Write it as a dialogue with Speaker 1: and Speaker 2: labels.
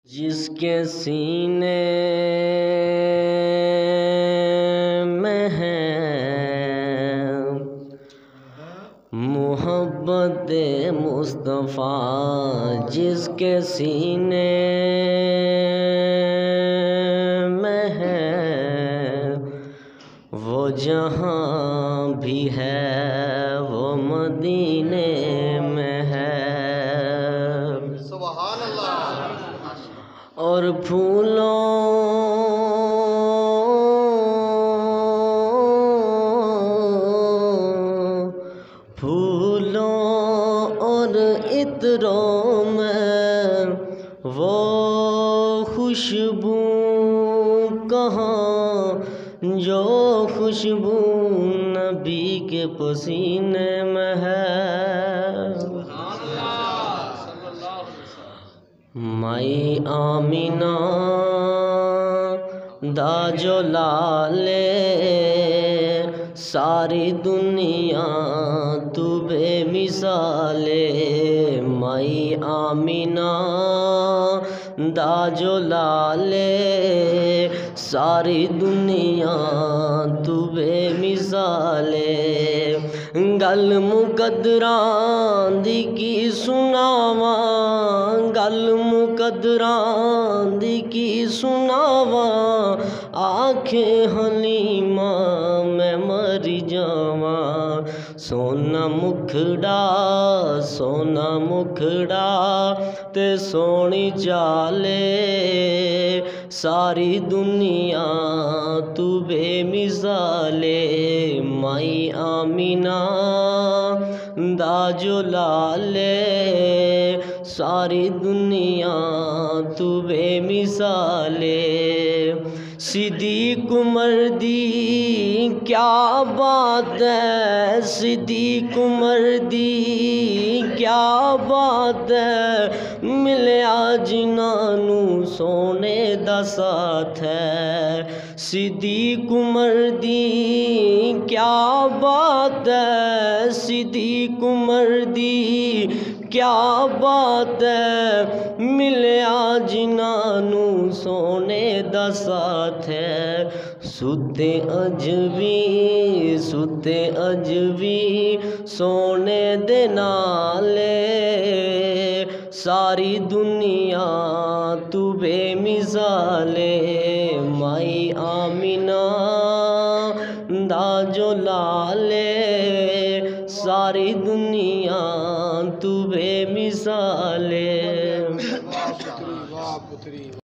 Speaker 1: जिसके सीने में है मोहब्बत मुस्तफ़ा, जिसके सीने में है वो जहाँ भी है वो मदीने में है।
Speaker 2: सुभान अल्लाह।
Speaker 1: और फूलों और इत्रों में वो खुशबू कहाँ जो खुशबू नबी के पसीने में है। माई आमीना दाजो लाले सारी दुनिया तू बेमिसाले। माई आमीना दाजो लाले सारी दुनिया तू बेमिसाले। गल मुकद्दरां दी की सुनावा, गल मुकद्दरां दी की सुनावा, आखे हलीमा मैं मर जावा। सोना मुखड़ा ते सोनी चाले सारी दुनिया तू बेमिसाले। माई आमीना दाजो लाले सारी दुनिया तू बेमिसाले। सिद्दीक़ उमर दी क्या बात है, सिद्दीक़ उमर दी क्या बात है, मिलिया जिन्हां नू सोने दा साथ है। सिद्दीक़ उमर दी क्या बात है, सिद्दीक़ उमर दी क्या बात है, मिलिया जिन्हां नू सोने दा साथ है। सुते अज भी सोने दे नाले सारी दुनिया तू बेमिसाले। माई आमीना दाजो लाले सारी दुनिया तू बेमिसाले।